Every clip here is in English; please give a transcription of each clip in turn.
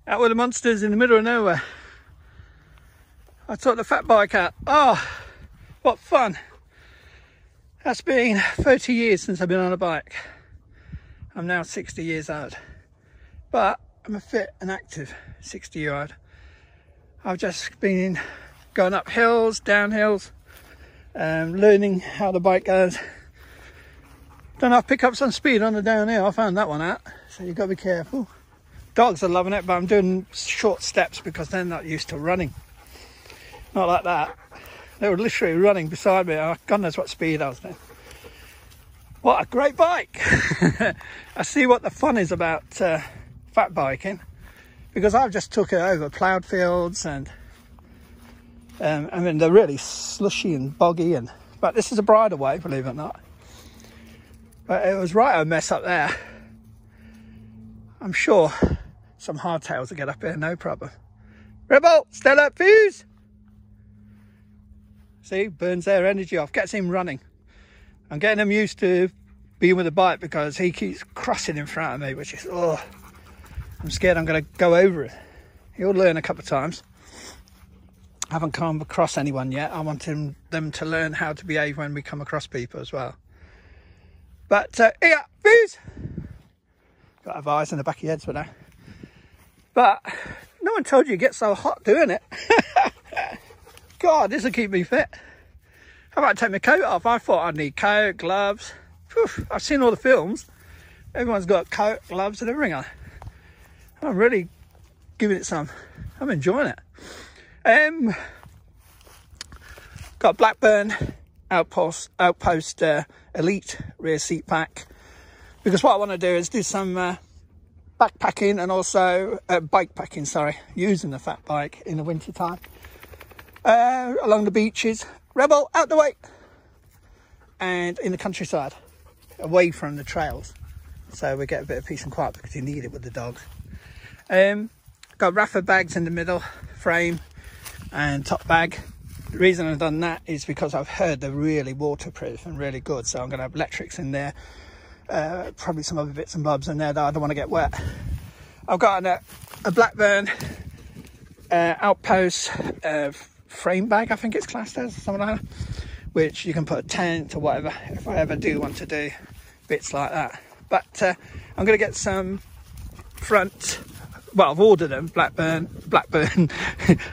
Out with the monsters in the middle of nowhere. I took the fat bike out. Oh, what fun. That's been 30 years since I've been on a bike. I'm now 60 years old. But I'm a fit and active 60-year-old. I've just been going up hills, down hills, learning how the bike goes. Don't have to pick up some speed on the downhill. I found that one out. So you've got to be careful. Dogs are loving it, but I'm doing short steps because they're not used to running. Not like that. They were literally running beside me. God knows what speed I was doing. What a great bike. I see what the fun is about fat biking, because I've just took it over ploughed fields and I mean they're really slushy and boggy, but this is a bridleway, believe it or not. But it was right a mess up there. I'm sure some hardtails will get up here, no problem. Rebel, Stella, fuse! See, burns their energy off, gets him running. I'm getting him used to being with the bike because he keeps crossing in front of me, which is, oh, I'm scared I'm going to go over it. He'll learn a couple of times. I haven't come across anyone yet. I want them to learn how to behave when we come across people as well. But, yeah, fuse! Got to have eyes in the back of your heads for now. But no one told you it gets so hot doing it. God, this will keep me fit. How about I take my coat off? I thought I'd need coat, gloves. Whew, I've seen all the films. Everyone's got coat, gloves and everything on. I'm really giving it some. I'm enjoying it. Got Blackburn Outpost Elite rear seat pack. Because what I want to do is do some backpacking and also bike packing, using the fat bike in the winter time. Along the beaches, Rebel, out the way, and in the countryside, away from the trails, so we get a bit of peace and quiet because you need it with the dogs. Got raffia bags in the middle frame and top bag. The reason I've done that is because I've heard they're really waterproof and really good, so I'm going to have electrics in there, probably some other bits and bobs in there that I don't want to get wet. I've got a Blackburn Outpost frame bag, I think it's classed as, something like that, which you can put a tent or whatever if I ever do want to do bits like that. But I'm going to get some front, well, I've ordered them, Blackburn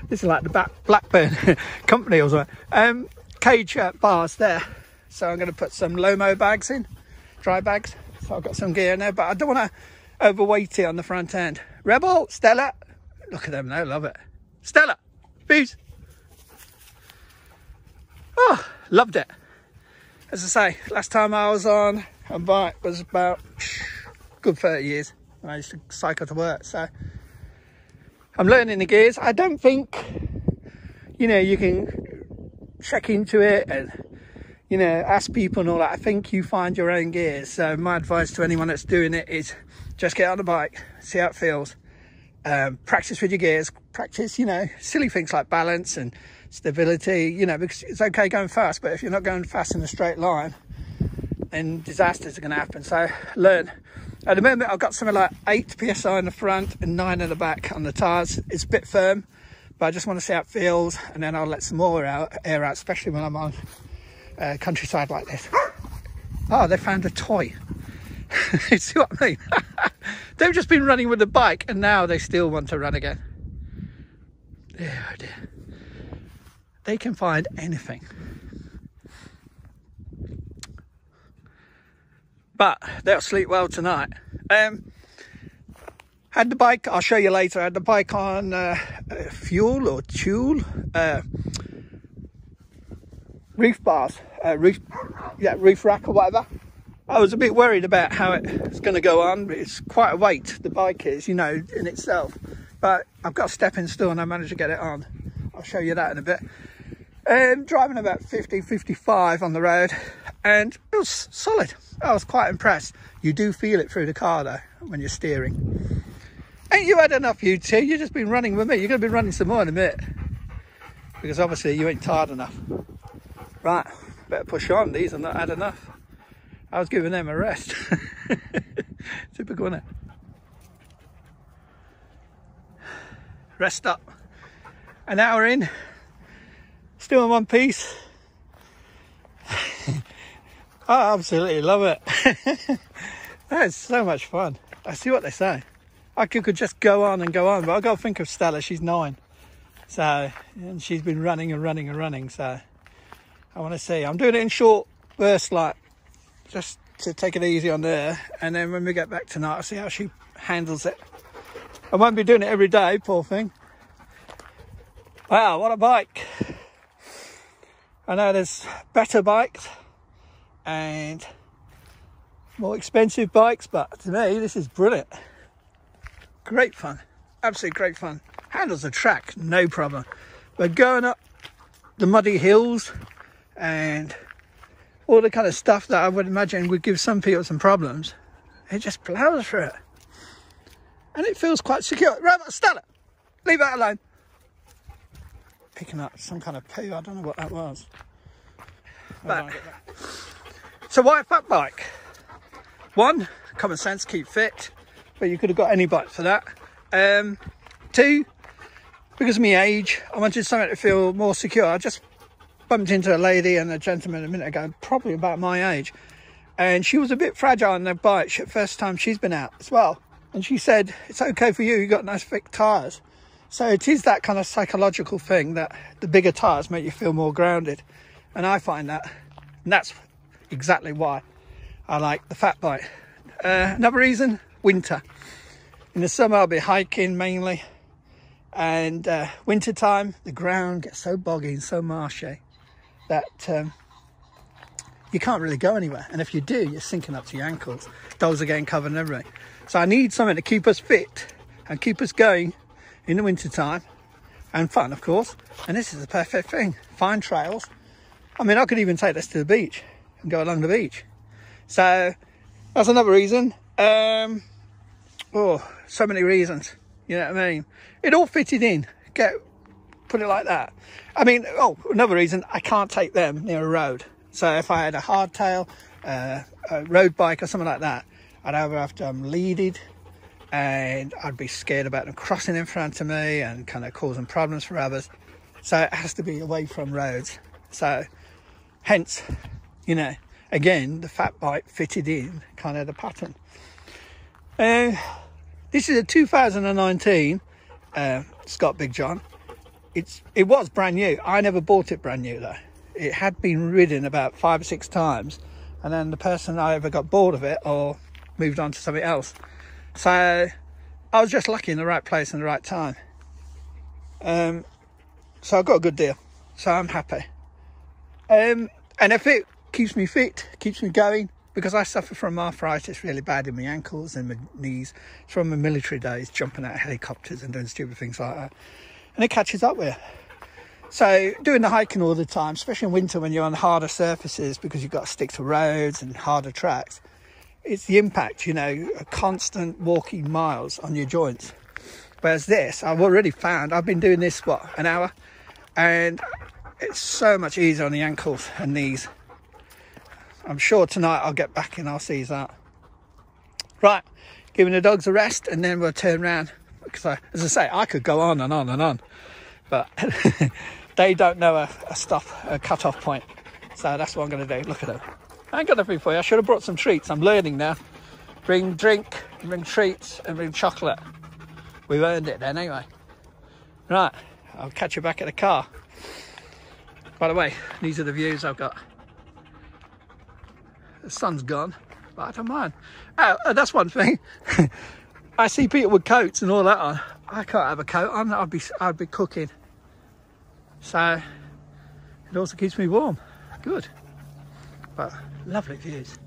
this is like the Blackburn company or something, cage bars there, so I'm going to put some Lomo bags in, dry bags, so I've got some gear in there, but I don't want to overweight it on the front end. Rebel, Stella, look at them, they love it. Stella, peace. Oh, loved it. As I say, last time I was on a bike was about good 30 years when I used to cycle to work, so I'm learning the gears. I don't think, you know, you can check into it and, you know, ask people and all that. I think you find your own gears. So my advice to anyone that's doing it is just get on the bike, see how it feels, practice with your gears, practice, you know, silly things like balance and stability, you know, because it's okay going fast, but if you're not going fast in a straight line, then disasters are going to happen. So learn. At the moment I've got something like 8 psi in the front and 9 in the back on the tyres. It's a bit firm, but I just want to see how it feels, and then I'll let some more air out, especially when I'm on countryside like this. Oh, they found a toy. You see what I mean? They've just been running with the bike and now they still want to run again. Oh dear. They can find anything. But they'll sleep well tonight. Had the bike, I'll show you later, I had the bike on fuel or tulle, reef bars, reef rack or whatever. I was a bit worried about how it's going to go on, but it's quite a weight, the bike is, you know, in itself. But I've got a stepping stool and I managed to get it on. I'll show you that in a bit. Driving about 50, 55 on the road, and it was solid. I was quite impressed. You do feel it through the car though, when you're steering. Ain't you had enough, you two? You've just been running with me. You're going to be running some more in a minute, because obviously you ain't tired enough. Right, better push on. These have not had enough. I was giving them a rest. Typical, isn't it? rest up. An hour in, still in one piece. I absolutely love it. That is so much fun. I see what they say. I could just go on and go on, but I've got to think of Stella. She's 9. So, and she's been running and running and running. So I want to see. I'm doing it in short bursts, like just to take it easy on her. And then when we get back tonight, I'll see how she handles it. I won't be doing it every day, poor thing. Wow, what a bike. I know there's better bikes and more expensive bikes, but to me, this is brilliant. Great fun. Absolutely great fun. Handles the track, no problem. But going up the muddy hills and all the kind of stuff that I would imagine would give some people some problems, it just plows through it. And it feels quite secure. Right, Stella, leave that alone. Picking up some kind of poo, I don't know what that was. But, so why a fat bike? 1, common sense, keep fit, but you could have got any bike for that. 2, because of my age, I wanted something to feel more secure. I just bumped into a lady and a gentleman a minute ago, probably about my age, and she was a bit fragile on their bike. First time she's been out as well, and she said, it's okay for you, you've got nice thick tyres. So it is that kind of psychological thing that the bigger tyres make you feel more grounded. And I find that, and that's exactly why I like the fat bike. Another reason, winter. In the summer I'll be hiking mainly, and winter time the ground gets so boggy and so marshy that you can't really go anywhere, and if you do, you're sinking up to your ankles. Dogs are getting covered and everything. So I need something to keep us fit and keep us going in the winter time, and fun, of course. And this is the perfect thing. Fine trails. I mean, I could even take this to the beach and go along the beach. So that's another reason. Oh, so many reasons, you know what I mean? It all fitted in, put it like that. I mean, oh, another reason, I can't take them near a road. So if I had a hardtail, a road bike or something like that, I'd either have to leaded, and I'd be scared about them crossing in front of me and kind of causing problems for others. So it has to be away from roads. So hence, you know, again, the fat bike fitted in kind of the pattern. This is a 2019 Scott Big Jon. It was brand new. I never bought it brand new though. It had been ridden about 5 or 6 times, and then the person either got bored of it or moved on to something else. So I was just lucky in the right place and the right time. So I got a good deal. So I'm happy. And if it keeps me fit, keeps me going, because I suffer from arthritis really bad in my ankles and my knees from my military days, jumping out of helicopters and doing stupid things like that. And it catches up with you. So doing the hiking all the time, especially in winter when you're on harder surfaces because you've got to stick to roads and harder tracks, it's the impact, you know, a constant walking miles on your joints. Whereas this, I've already found, I've been doing this, what, an hour? And it's so much easier on the ankles and knees. I'm sure tonight I'll get back and I'll seize that. Right, giving the dogs a rest, and then we'll turn around. Because as I say, I could go on and on and on, but they don't know a cut-off point. So that's what I'm going to do. Look at them. I ain't got nothing for you. I should have brought some treats. I'm learning now. Bring drink, bring treats, and bring chocolate. We've earned it then anyway. Right, I'll catch you back at the car. By the way, these are the views I've got. The sun's gone, but I don't mind. Oh, that's one thing. I see people with coats and all that on. I can't have a coat on. I'd be cooking. So it also keeps me warm. Good. But lovely views.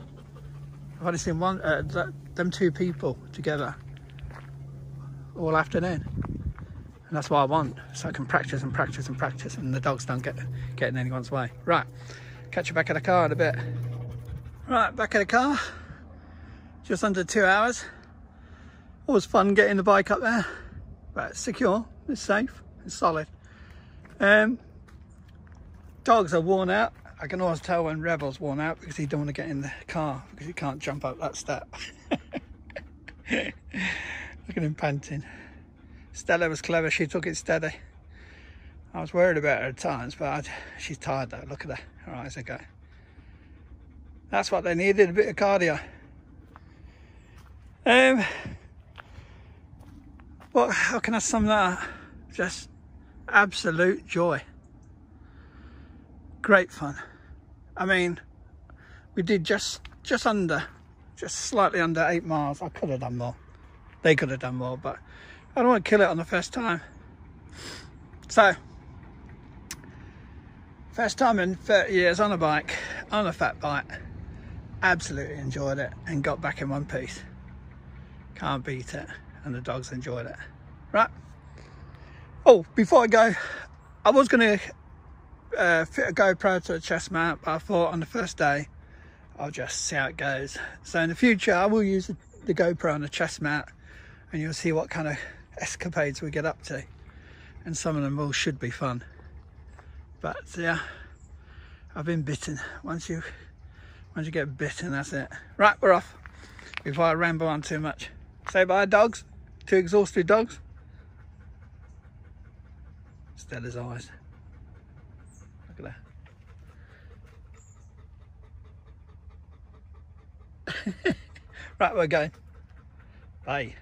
I've only seen them 2 people together all afternoon, and that's what I want, so I can practice and practice and practice, and the dogs don't get in anyone's way. Right, catch you back at the car in a bit. Right, back at the car, just under 2 hours. Always fun getting the bike up there, but it's secure, it's safe, it's solid. Dogs are worn out. I can always tell when Rebel's worn out because he don't want to get in the car because he can't jump up that step. Look at him panting. Stella was clever, she took it steady. I was worried about her at times, but she's tired though, look at her, her eyes are going. That's what they needed, a bit of cardio. Well, how can I sum that up? Just absolute joy. Great fun. I mean, we did just slightly under 8 miles. I could have done more. They could have done more, but I don't want to kill it on the first time. So, first time in 30 years on a bike, on a fat bike. Absolutely enjoyed it and got back in one piece. Can't beat it, and the dogs enjoyed it. Right. Oh, before I go, I was going to fit a GoPro to a chest mount, but I thought on the first day I'll just see how it goes. So in the future I will use the GoPro on the chest mount, and you'll see what kind of escapades we get up to, and some of them all should be fun. But yeah, I've been bitten. Once you get bitten, that's it. Right, we're off before I ramble on too much. Say bye, dogs. 2 exhausted dogs. Stella's eyes. Look at that. Right, we're going. Bye.